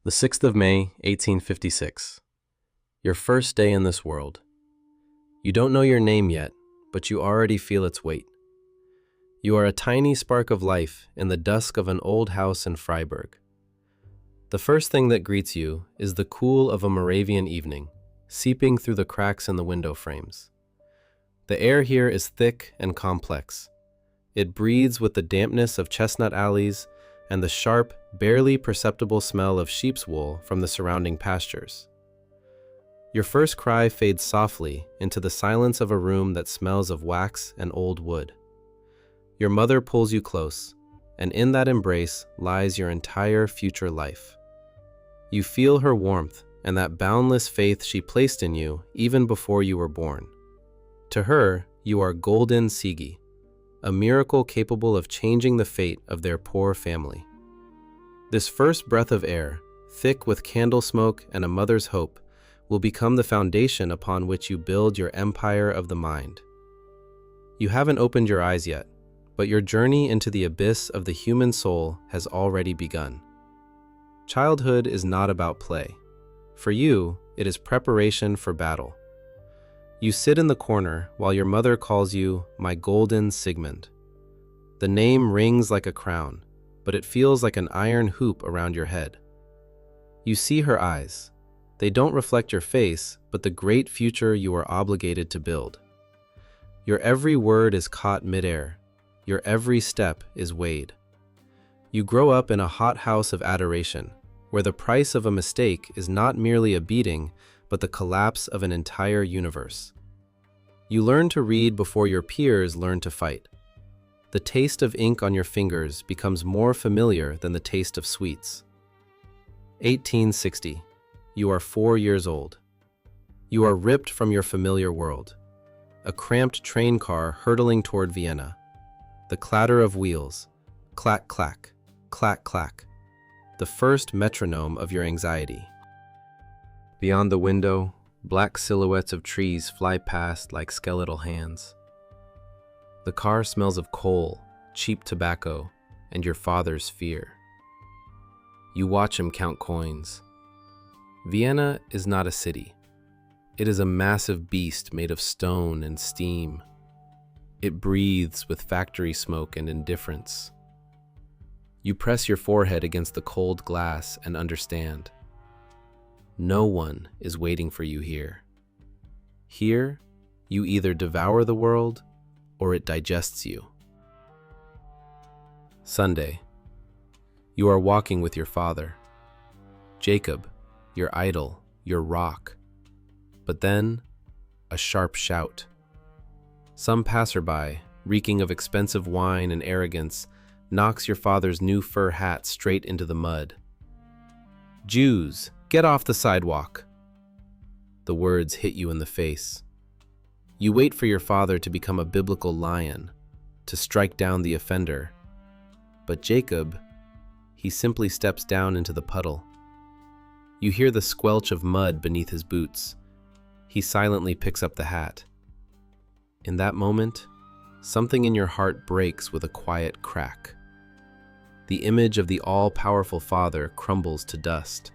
The 6th of May, 1856. Your first day in this world. You don't know your name yet, but you already feel its weight. You are a tiny spark of life in the dusk of an old house in Freiburg. The first thing that greets you is the cool of a Moravian evening, seeping through the cracks in the window frames. The air here is thick and complex. It breathes with the dampness of chestnut alleys and the sharp, barely perceptible smell of sheep's wool from the surrounding pastures. Your first cry fades softly into the silence of a room that smells of wax and old wood. Your mother pulls you close, and in that embrace lies your entire future life. You feel her warmth and that boundless faith she placed in you even before you were born. To her, you are golden Sigi, a miracle capable of changing the fate of their poor family. This first breath of air, thick with candle smoke and a mother's hope, will become the foundation upon which you build your empire of the mind. You haven't opened your eyes yet, but your journey into the abyss of the human soul has already begun. Childhood is not about play. For you, it is preparation for battle. You sit in the corner while your mother calls you my golden Sigmund. The name rings like a crown, but it feels like an iron hoop around your head. You see her eyes. They don't reflect your face, but the great future you are obligated to build. Your every word is caught midair. Your every step is weighed. You grow up in a hothouse of adoration, where the price of a mistake is not merely a beating, but the collapse of an entire universe. You learn to read before your peers learn to fight. The taste of ink on your fingers becomes more familiar than the taste of sweets. 1860. You are 4 years old. You are ripped from your familiar world. A cramped train car hurtling toward Vienna. The clatter of wheels. Clack, clack, clack, clack. The first metronome of your anxiety. Beyond the window, black silhouettes of trees fly past like skeletal hands. The car smells of coal, cheap tobacco, and your father's fear. You watch him count coins. Vienna is not a city. It is a massive beast made of stone and steam. It breathes with factory smoke and indifference. You press your forehead against the cold glass and understand. No one is waiting for you here. Here, you either devour the world or it digests you. Sunday. You are walking with your father. Jacob, your idol, your rock. But then, a sharp shout. Some passerby, reeking of expensive wine and arrogance, knocks your father's new fur hat straight into the mud. Jews, get off the sidewalk. The words hit you in the face. You wait for your father to become a biblical lion, to strike down the offender. But Jacob, he simply steps down into the puddle. You hear the squelch of mud beneath his boots. He silently picks up the hat. In that moment, something in your heart breaks with a quiet crack. The image of the all-powerful father crumbles to dust.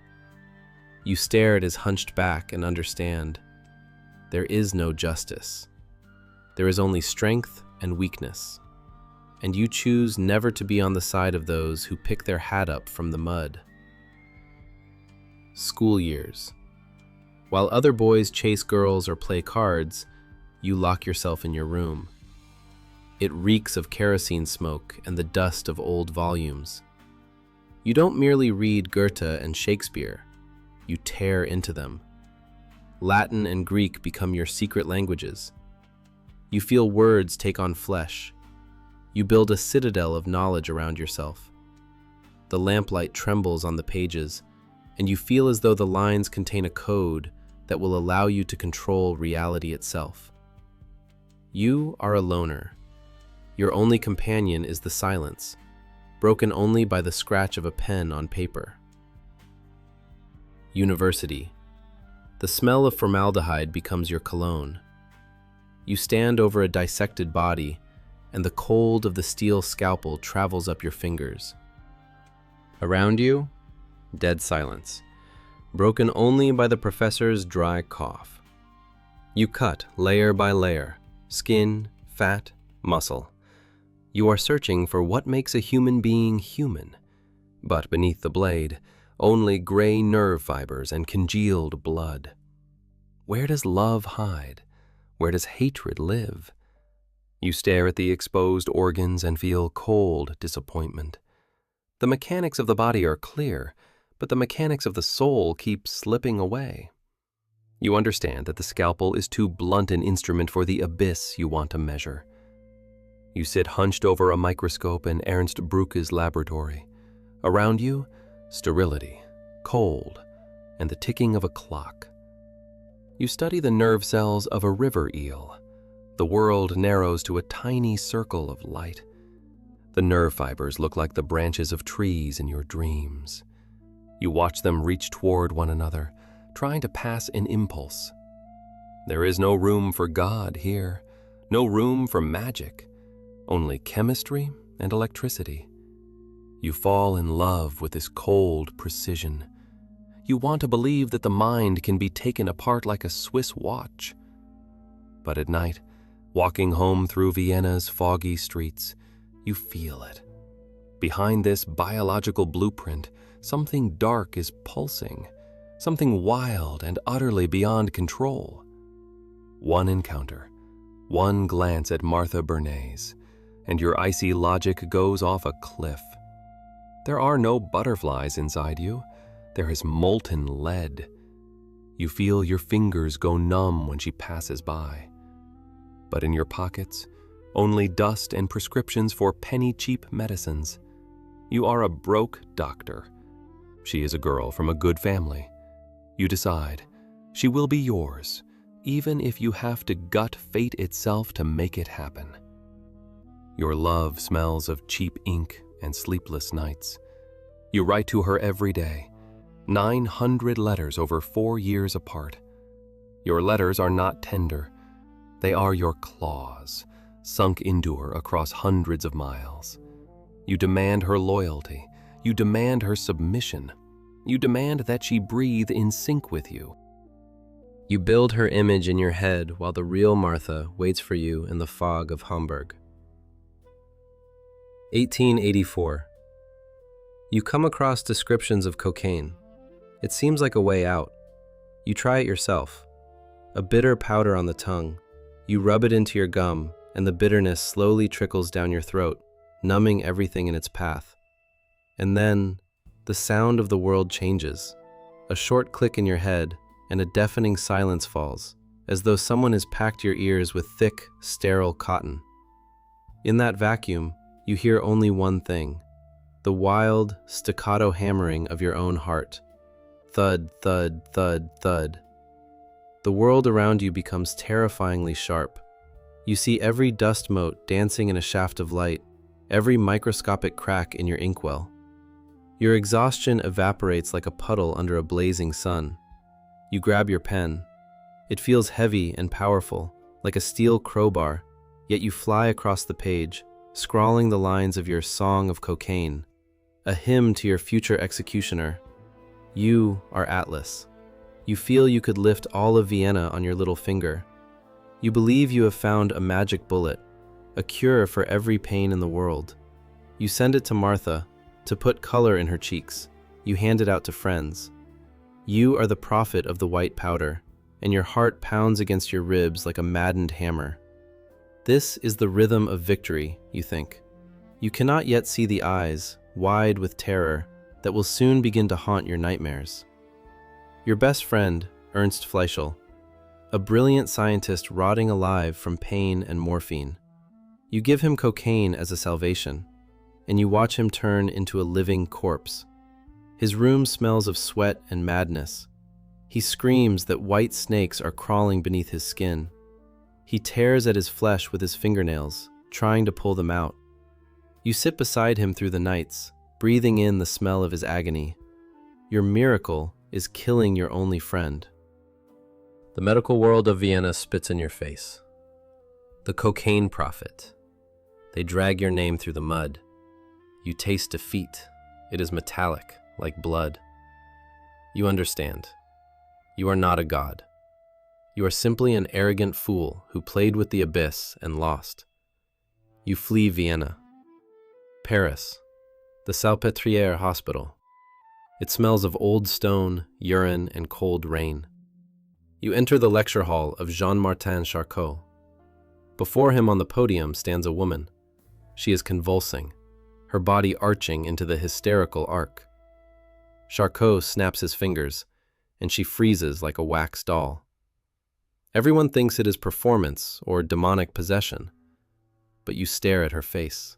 You stare at his hunched back and understand. There is no justice. There is only strength and weakness. And you choose never to be on the side of those who pick their hat up from the mud. School years. While other boys chase girls or play cards, you lock yourself in your room. It reeks of kerosene smoke and the dust of old volumes. You don't merely read Goethe and Shakespeare. You tear into them. Latin and Greek become your secret languages. You feel words take on flesh. You build a citadel of knowledge around yourself. The lamplight trembles on the pages, and you feel as though the lines contain a code that will allow you to control reality itself. You are a loner. Your only companion is the silence, broken only by the scratch of a pen on paper. University. The smell of formaldehyde becomes your cologne. You stand over a dissected body, and the cold of the steel scalpel travels up your fingers. Around you, dead silence, broken only by the professor's dry cough. You cut layer by layer, skin, fat, muscle. You are searching for what makes a human being human, but beneath the blade, only gray nerve fibers and congealed blood. Where does love hide? Where does hatred live? You stare at the exposed organs and feel cold disappointment. The mechanics of the body are clear, but the mechanics of the soul keep slipping away. You understand that the scalpel is too blunt an instrument for the abyss you want to measure. You sit hunched over a microscope in Ernst Brücke's laboratory. Around you, sterility, cold, and the ticking of a clock. You study the nerve cells of a river eel. The world narrows to a tiny circle of light. The nerve fibers look like the branches of trees in your dreams. You watch them reach toward one another, trying to pass an impulse. There is no room for God here, no room for magic, only chemistry and electricity. You fall in love with this cold precision. You want to believe that the mind can be taken apart like a Swiss watch. But at night, walking home through Vienna's foggy streets, you feel it. Behind this biological blueprint, something dark is pulsing, something wild and utterly beyond control. One encounter, one glance at Martha Bernays, and your icy logic goes off a cliff. There are no butterflies inside you. There is molten lead. You feel your fingers go numb when she passes by. But in your pockets, only dust and prescriptions for penny-cheap medicines. You are a broke doctor. She is a girl from a good family. You decide, she will be yours, even if you have to gut fate itself to make it happen. Your love smells of cheap ink and sleepless nights. You write to her every day, 900 letters over 4 years apart. Your letters are not tender. They are your claws, sunk into her across hundreds of miles. You demand her loyalty. You demand her submission. You demand that she breathe in sync with you. You build her image in your head while the real Martha waits for you in the fog of Hamburg. 1884. You come across descriptions of cocaine. It seems like a way out. You try it yourself. A bitter powder on the tongue. You rub it into your gum, and the bitterness slowly trickles down your throat, numbing everything in its path. And then, the sound of the world changes. A short click in your head, and a deafening silence falls, as though someone has packed your ears with thick, sterile cotton. In that vacuum, you hear only one thing: the wild, staccato hammering of your own heart. Thud, thud, thud, thud. The world around you becomes terrifyingly sharp. You see every dust mote dancing in a shaft of light, every microscopic crack in your inkwell. Your exhaustion evaporates like a puddle under a blazing sun. You grab your pen. It feels heavy and powerful, like a steel crowbar, yet you fly across the page, scrawling the lines of your Song of Cocaine, a hymn to your future executioner. You are Atlas. You feel you could lift all of Vienna on your little finger. You believe you have found a magic bullet, a cure for every pain in the world. You send it to Martha to put color in her cheeks. You hand it out to friends. You are the prophet of the white powder, and your heart pounds against your ribs like a maddened hammer. This is the rhythm of victory, you think. You cannot yet see the eyes, wide with terror, that will soon begin to haunt your nightmares. Your best friend, Ernst Fleischl, a brilliant scientist rotting alive from pain and morphine. You give him cocaine as a salvation, and you watch him turn into a living corpse. His room smells of sweat and madness. He screams that white snakes are crawling beneath his skin. He tears at his flesh with his fingernails, trying to pull them out. You sit beside him through the nights, breathing in the smell of his agony. Your miracle is killing your only friend. The medical world of Vienna spits in your face. The cocaine prophet. They drag your name through the mud. You taste defeat. It is metallic, like blood. You understand. You are not a god. You are simply an arrogant fool who played with the abyss and lost. You flee Vienna. Paris, the Salpêtrière Hospital. It smells of old stone, urine, and cold rain. You enter the lecture hall of Jean-Martin Charcot. Before him on the podium stands a woman. She is convulsing, her body arching into the hysterical arc. Charcot snaps his fingers, and she freezes like a wax doll. Everyone thinks it is performance or demonic possession, but you stare at her face,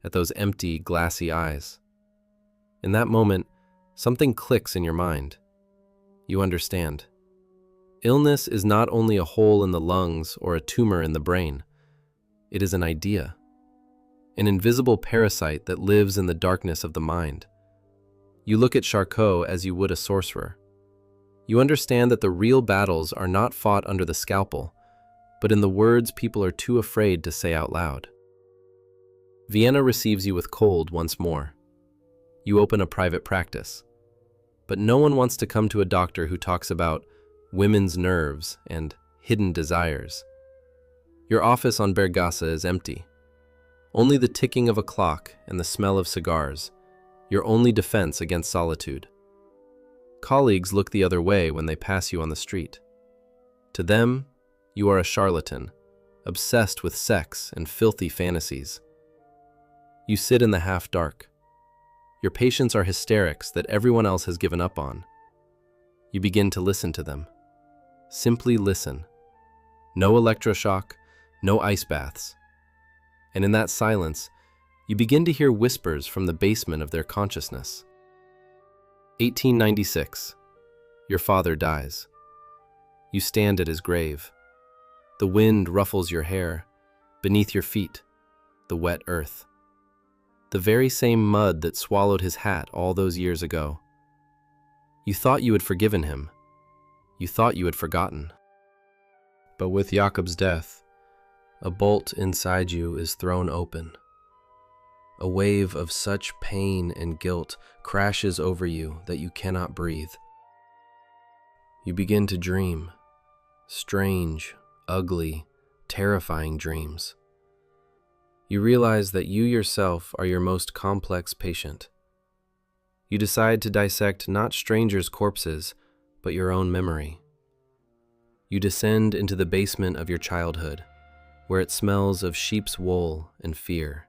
at those empty, glassy eyes. In that moment, something clicks in your mind. You understand. Illness is not only a hole in the lungs or a tumor in the brain. It is an idea, an invisible parasite that lives in the darkness of the mind. You look at Charcot as you would a sorcerer. You understand that the real battles are not fought under the scalpel, but in the words people are too afraid to say out loud. Vienna receives you with cold once more. You open a private practice, but no one wants to come to a doctor who talks about women's nerves and hidden desires. Your office on Berggasse is empty. Only the ticking of a clock and the smell of cigars, your only defense against solitude. Colleagues look the other way when they pass you on the street. To them, you are a charlatan, obsessed with sex and filthy fantasies. You sit in the half-dark. Your patients are hysterics that everyone else has given up on. You begin to listen to them. Simply listen. No electroshock, no ice baths. And in that silence, you begin to hear whispers from the basement of their consciousness. 1896. Your father dies. You stand at his grave. The wind ruffles your hair. Beneath your feet, the wet earth. The very same mud that swallowed his hat all those years ago. You thought you had forgiven him. You thought you had forgotten. But with Jakob's death, a bolt inside you is thrown open. A wave of such pain and guilt crashes over you that you cannot breathe. You begin to dream. Strange, ugly, terrifying dreams. You realize that you yourself are your most complex patient. You decide to dissect not strangers' corpses, but your own memory. You descend into the basement of your childhood, where it smells of sheep's wool and fear.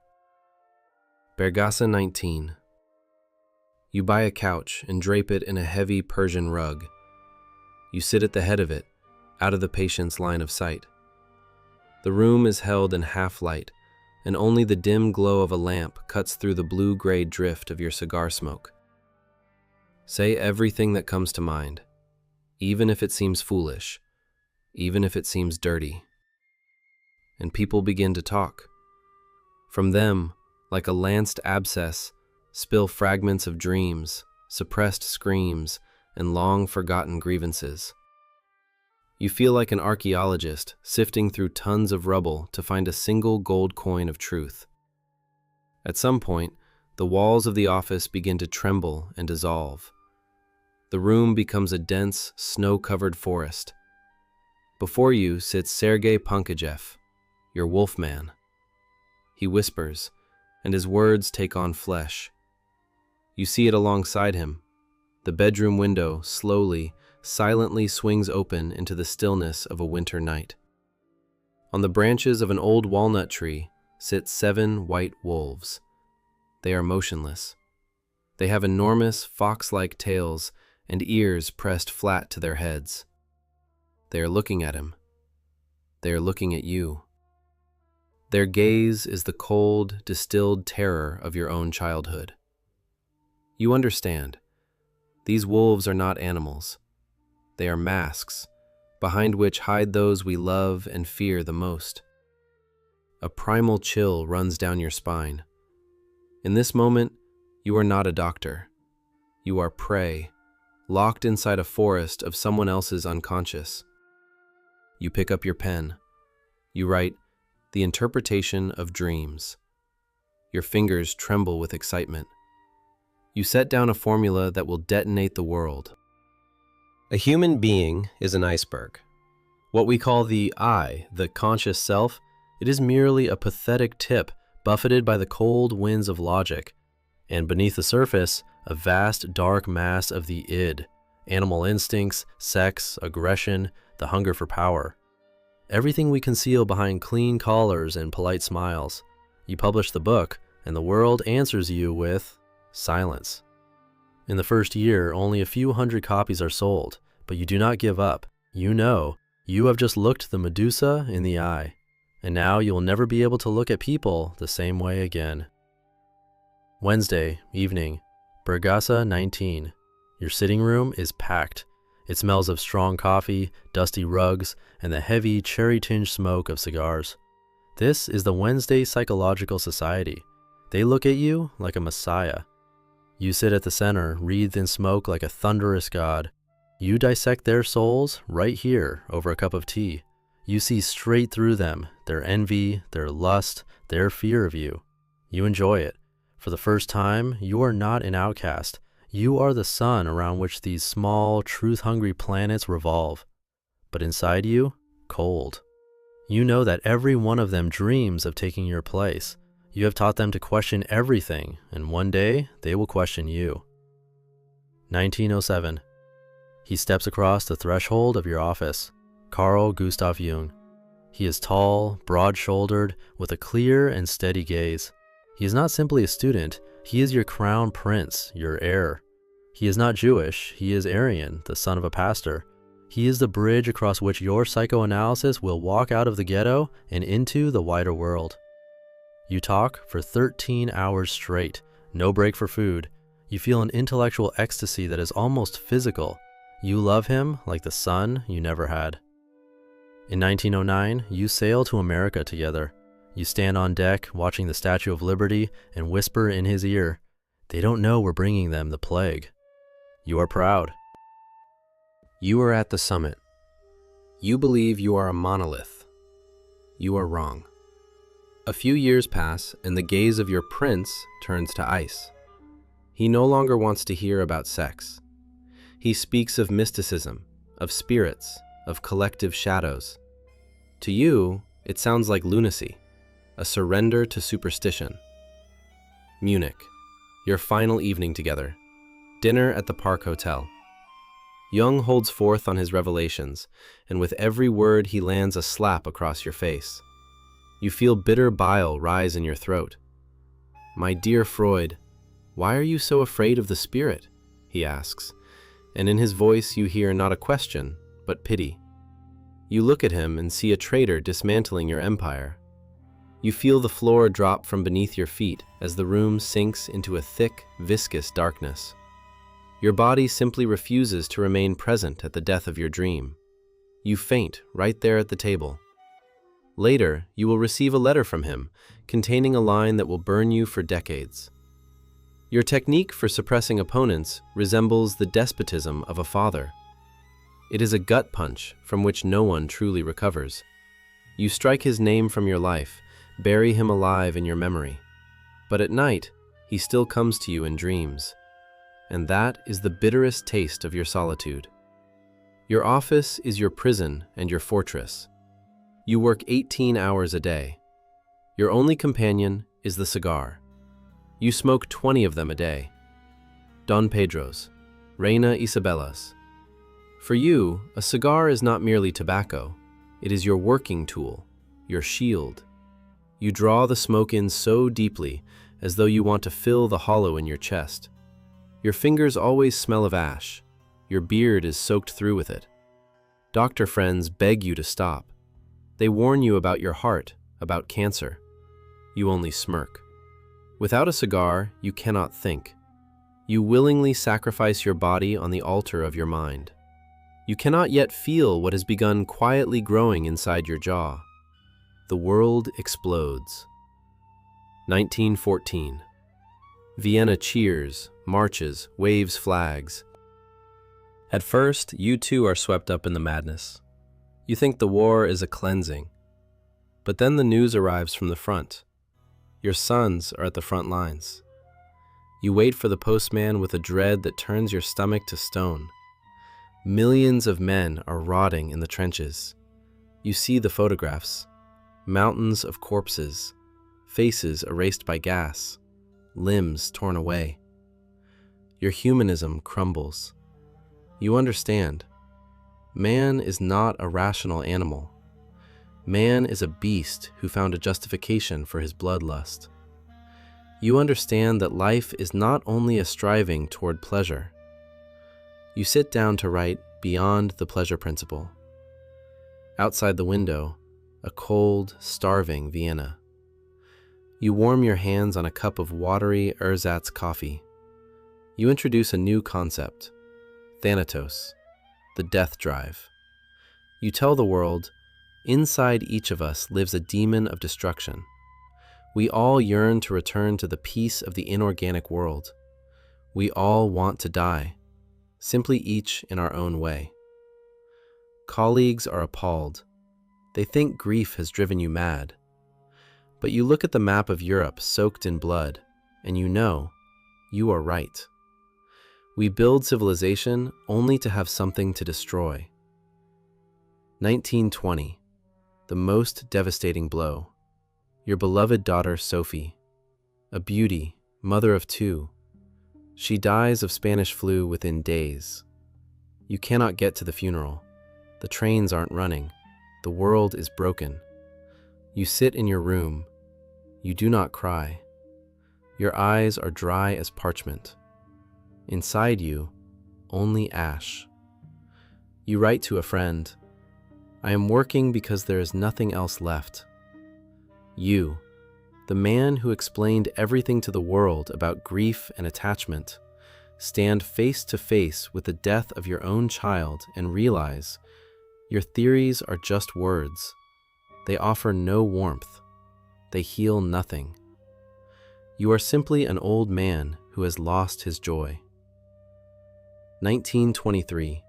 Berggasse 19. You buy a couch and drape it in a heavy Persian rug. You sit at the head of it, out of the patient's line of sight. The room is held in half-light, and only the dim glow of a lamp cuts through the blue-gray drift of your cigar smoke. Say everything that comes to mind, even if it seems foolish, even if it seems dirty. And people begin to talk. From them, like a lanced abscess, spill fragments of dreams, suppressed screams, and long-forgotten grievances. You feel like an archaeologist sifting through tons of rubble to find a single gold coin of truth. At some point, the walls of the office begin to tremble and dissolve. The room becomes a dense, snow-covered forest. Before you sits Sergei Pankajev, your wolfman. He whispers, and his words take on flesh. You see it alongside him. The bedroom window slowly, silently swings open into the stillness of a winter night. On the branches of an old walnut tree sit 7 white wolves. They are motionless. They have enormous fox-like tails and ears pressed flat to their heads. They are looking at him. They are looking at you. Their gaze is the cold, distilled terror of your own childhood. You understand. These wolves are not animals. They are masks, behind which hide those we love and fear the most. A primal chill runs down your spine. In this moment, you are not a doctor. You are prey, locked inside a forest of someone else's unconscious. You pick up your pen. You write, "The Interpretation of Dreams." Your fingers tremble with excitement. You set down a formula that will detonate the world. A human being is an iceberg. What we call the I, the conscious self, it is merely a pathetic tip buffeted by the cold winds of logic, and beneath the surface, a vast dark mass of the id, animal instincts, sex, aggression, the hunger for power. Everything we conceal behind clean collars and polite smiles. You publish the book, and the world answers you with silence. In the first year, only a few hundred copies are sold, but you do not give up. You know, you have just looked the Medusa in the eye, and now you will never be able to look at people the same way again. Wednesday evening, Burgasa 19. Your sitting room is packed. It smells of strong coffee, dusty rugs, and the heavy cherry-tinged smoke of cigars. This is the Wednesday Psychological Society. They look at you like a messiah. You sit at the center, wreathed in smoke like a thunderous god. You dissect their souls right here over a cup of tea. You see straight through them, their envy, their lust, their fear of you. You enjoy it. For the first time, you are not an outcast. You are the sun around which these small, truth-hungry planets revolve. But inside you, cold. You know that every one of them dreams of taking your place. You have taught them to question everything, and one day they will question you. 1907. He steps across the threshold of your office. Carl Gustav Jung. He is tall, broad-shouldered, with a clear and steady gaze. He is not simply a student, he is your crown prince, your heir. He is not Jewish, he is Aryan, the son of a pastor. He is the bridge across which your psychoanalysis will walk out of the ghetto and into the wider world. You talk for 13 hours straight, no break for food. You feel an intellectual ecstasy that is almost physical. You love him like the son you never had. In 1909, you sail to America together. You stand on deck watching the Statue of Liberty and whisper in his ear, "They don't know we're bringing them the plague." You are proud. You are at the summit. You believe you are a monolith. You are wrong. A few years pass and the gaze of your prince turns to ice. He no longer wants to hear about sex. He speaks of mysticism, of spirits, of collective shadows. To you, it sounds like lunacy, a surrender to superstition. Munich, your final evening together. Dinner at the Park Hotel. Jung holds forth on his revelations, and with every word he lands a slap across your face. You feel bitter bile rise in your throat. "My dear Freud, why are you so afraid of the spirit?" he asks, and in his voice you hear not a question, but pity. You look at him and see a traitor dismantling your empire. You feel the floor drop from beneath your feet as the room sinks into a thick, viscous darkness. Your body simply refuses to remain present at the death of your dream. You faint right there at the table. Later, you will receive a letter from him containing a line that will burn you for decades. Your technique for suppressing opponents resembles the despotism of a father. It is a gut punch from which no one truly recovers. You strike his name from your life, bury him alive in your memory. But at night, he still comes to you in dreams. And that is the bitterest taste of your solitude. Your office is your prison and your fortress. You work 18 hours a day. Your only companion is the cigar. You smoke 20 of them a day. Don Pedro's, Reina Isabella's. For you, a cigar is not merely tobacco. It is your working tool, your shield. You draw the smoke in so deeply as though you want to fill the hollow in your chest. Your fingers always smell of ash. Your beard is soaked through with it. Doctor friends beg you to stop. They warn you about your heart, about cancer. You only smirk. Without a cigar, you cannot think. You willingly sacrifice your body on the altar of your mind. You cannot yet feel what has begun quietly growing inside your jaw. The world explodes. 1914. Vienna cheers, marches, waves flags. At first, you too are swept up in the madness. You think the war is a cleansing. But then the news arrives from the front. Your sons are at the front lines. You wait for the postman with a dread that turns your stomach to stone. Millions of men are rotting in the trenches. You see the photographs, mountains of corpses, faces erased by gas, limbs torn away. Your humanism crumbles. You understand. Man is not a rational animal. Man is a beast who found a justification for his bloodlust. You understand that life is not only a striving toward pleasure. You sit down to write beyond the pleasure principle. Outside the window, a cold, starving Vienna. You warm your hands on a cup of watery ersatz coffee. You introduce a new concept, Thanatos, the death drive. You tell the world, inside each of us lives a demon of destruction. We all yearn to return to the peace of the inorganic world. We all want to die, simply each in our own way. Colleagues are appalled. They think grief has driven you mad. But you look at the map of Europe soaked in blood, and you know, you are right. We build civilization only to have something to destroy. 1920, the most devastating blow. Your beloved daughter, Sophie, a beauty, mother of two. She dies of Spanish flu within days. You cannot get to the funeral. The trains aren't running. The world is broken. You sit in your room. You do not cry. Your eyes are dry as parchment. Inside you, only ash. You write to a friend, I am working because there is nothing else left. You, the man who explained everything to the world about grief and attachment, stand face to face with the death of your own child and realize your theories are just words. They offer no warmth. They heal nothing. You are simply an old man who has lost his joy. 1923.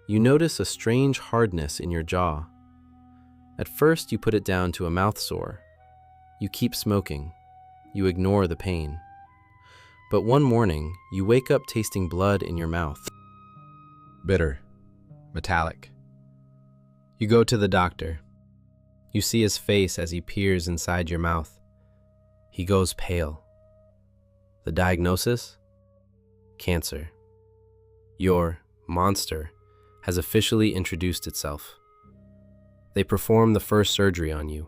You notice a strange hardness in your jaw. At first, you put it down to a mouth sore. You keep smoking. You ignore the pain. But one morning, you wake up tasting blood in your mouth. Bitter. Metallic. You go to the doctor. You see his face as he peers inside your mouth. He goes pale. The diagnosis? Cancer. Your monster has officially introduced itself. They perform the first surgery on you.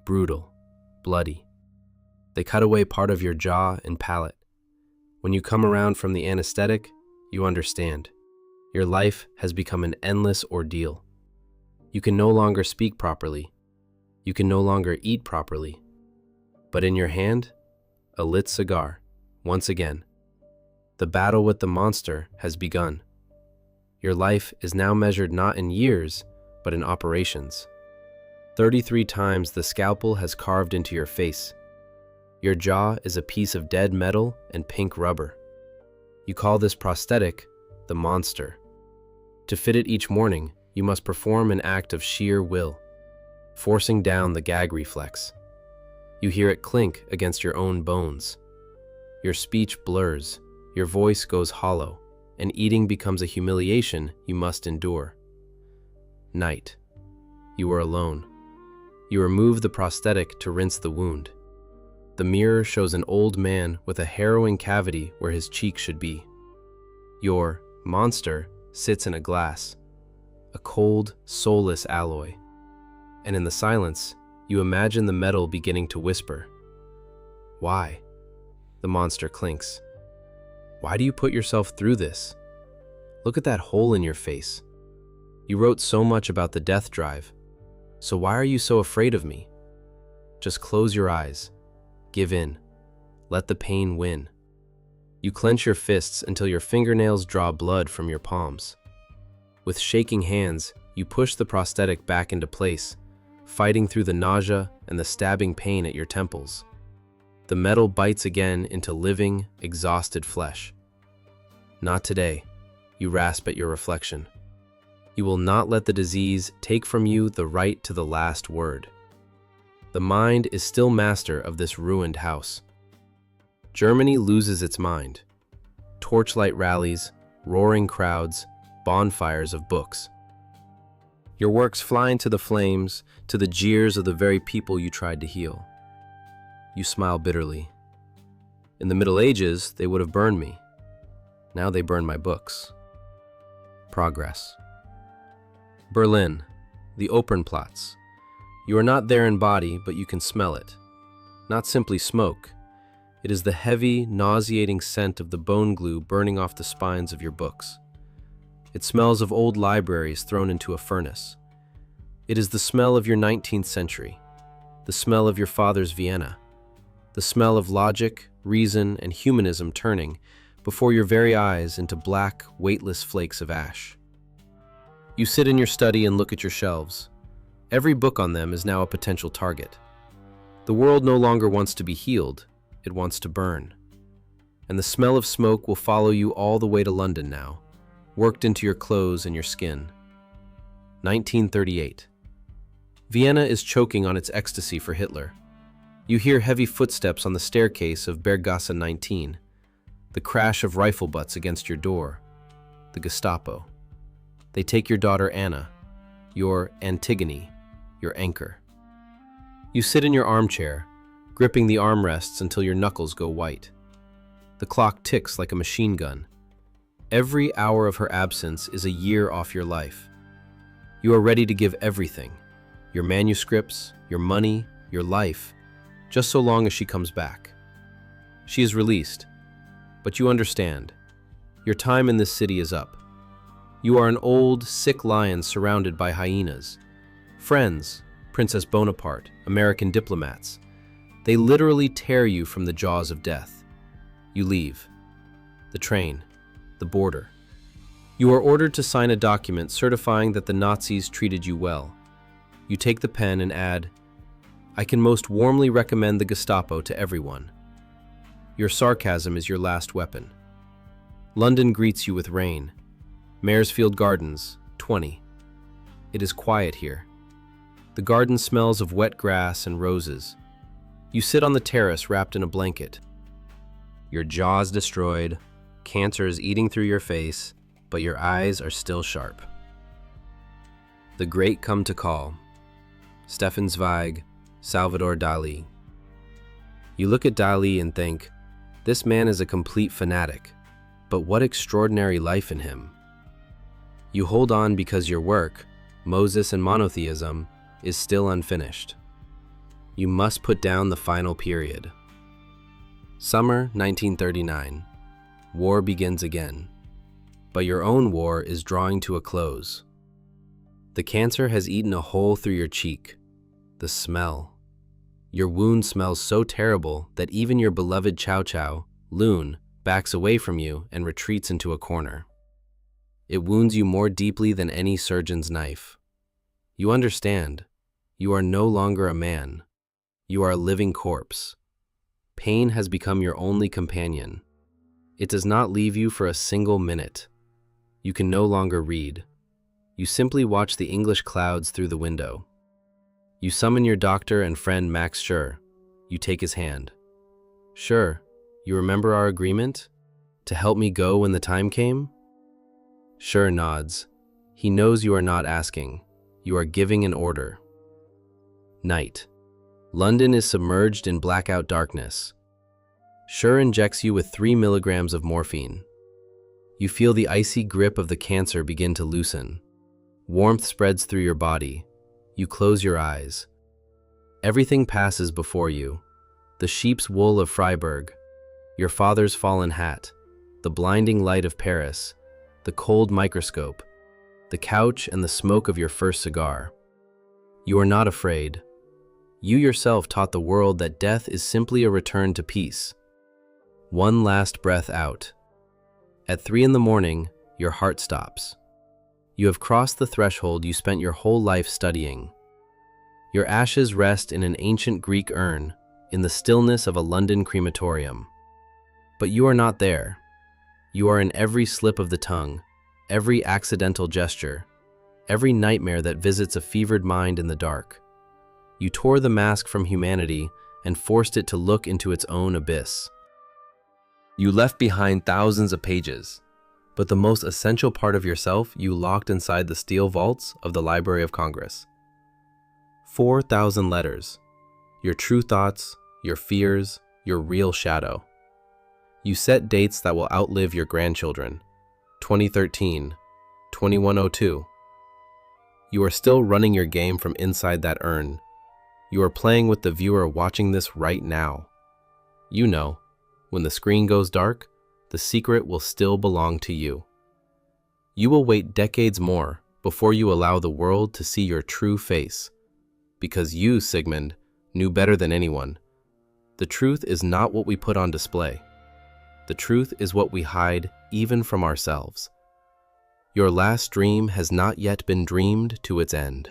Brutal, bloody. They cut away part of your jaw and palate. When you come around from the anesthetic, you understand. Your life has become an endless ordeal. You can no longer speak properly. You can no longer eat properly. But in your hand, a lit cigar, once again. The battle with the monster has begun. Your life is now measured not in years, but in operations. 33 times the scalpel has carved into your face. Your jaw is a piece of dead metal and pink rubber. You call this prosthetic the monster. To fit it each morning, you must perform an act of sheer will, forcing down the gag reflex. You hear it clink against your own bones. Your speech blurs, your voice goes hollow, and eating becomes a humiliation you must endure. Night. You are alone. You remove the prosthetic to rinse the wound. The mirror shows an old man with a harrowing cavity where his cheek should be. Your monster sits in a glass, a cold, soulless alloy. And in the silence, you imagine the metal beginning to whisper. Why? The monster clinks. Why do you put yourself through this? Look at that hole in your face. You wrote so much about the death drive. So why are you so afraid of me? Just close your eyes. Give in. Let the pain win. You clench your fists until your fingernails draw blood from your palms. With shaking hands, you push the prosthetic back into place, fighting through the nausea and the stabbing pain at your temples. The metal bites again into living, exhausted flesh. Not today, you rasp at your reflection. You will not let the disease take from you the right to the last word. The mind is still master of this ruined house. Germany loses its mind. Torchlight rallies, roaring crowds, bonfires of books. Your works fly into the flames, to the jeers of the very people you tried to heal. You smile bitterly. In the Middle Ages, they would have burned me. Now they burn my books. Progress. Berlin, the Opernplatz. You are not there in body, but you can smell it. Not simply smoke. It is the heavy, nauseating scent of the bone glue burning off the spines of your books. It smells of old libraries thrown into a furnace. It is the smell of your 19th century, the smell of your father's Vienna, the smell of logic, reason, and humanism turning before your very eyes into black, weightless flakes of ash. You sit in your study and look at your shelves. Every book on them is now a potential target. The world no longer wants to be healed, it wants to burn. And the smell of smoke will follow you all the way to London now, worked into your clothes and your skin. 1938. Vienna is choking on its ecstasy for Hitler. You hear heavy footsteps on the staircase of Berggasse 19, the crash of rifle butts against your door, the Gestapo. They take your daughter Anna, your Antigone, your anchor. You sit in your armchair, gripping the armrests until your knuckles go white. The clock ticks like a machine gun. Every hour of her absence is a year off your life. You are ready to give everything, your manuscripts, your money, your life, just so long as she comes back. She is released, but you understand. Your time in this city is up. You are an old, sick lion surrounded by hyenas. Friends, Princess Bonaparte, American diplomats. They literally tear you from the jaws of death. You leave. The train. The border. You are ordered to sign a document certifying that the Nazis treated you well. You take the pen and add, "I can most warmly recommend the Gestapo to everyone." Your sarcasm is your last weapon. London greets you with rain. Maresfield Gardens, 20. It is quiet here. The garden smells of wet grass and roses. You sit on the terrace wrapped in a blanket. Your jaw's destroyed, cancer is eating through your face, but your eyes are still sharp. The great come to call. Stefan Zweig, Salvador Dali. You look at Dali and think, this man is a complete fanatic, but what extraordinary life in him. You hold on because your work, Moses and Monotheism, is still unfinished. You must put down the final period. Summer 1939. War begins again. But your own war is drawing to a close. The cancer has eaten a hole through your cheek. The smell. Your wound smells so terrible that even your beloved Chow Chow, Loon, backs away from you and retreats into a corner. It wounds you more deeply than any surgeon's knife. You understand. You are no longer a man. You are a living corpse. Pain has become your only companion. It does not leave you for a single minute. You can no longer read. You simply watch the English clouds through the window. You summon your doctor and friend Max Schur. You take his hand. Schur, you remember our agreement? To help me go when the time came? Schur nods. He knows you are not asking. You are giving an order. Night. London is submerged in blackout darkness. Schur injects you with 3 milligrams of morphine. You feel the icy grip of the cancer begin to loosen. Warmth spreads through your body. You close your eyes. Everything passes before you. The sheep's wool of Freiburg, your father's fallen hat, the blinding light of Paris, the cold microscope, the couch and the smoke of your first cigar. You are not afraid. You yourself taught the world that death is simply a return to peace. One last breath out. At 3 in the morning, your heart stops. You have crossed the threshold you spent your whole life studying. Your ashes rest in an ancient Greek urn, in the stillness of a London crematorium. But you are not there. You are in every slip of the tongue, every accidental gesture, every nightmare that visits a fevered mind in the dark. You tore the mask from humanity and forced it to look into its own abyss. You left behind thousands of pages, but the most essential part of yourself you locked inside the steel vaults of the Library of Congress. 4,000 letters. Your true thoughts, your fears, your real shadow. You set dates that will outlive your grandchildren. 2013, 2102. You are still running your game from inside that urn. You are playing with the viewer watching this right now. You know, when the screen goes dark, the secret will still belong to you. You will wait decades more before you allow the world to see your true face. Because you, Sigmund, knew better than anyone. The truth is not what we put on display. The truth is what we hide even from ourselves. Your last dream has not yet been dreamed to its end.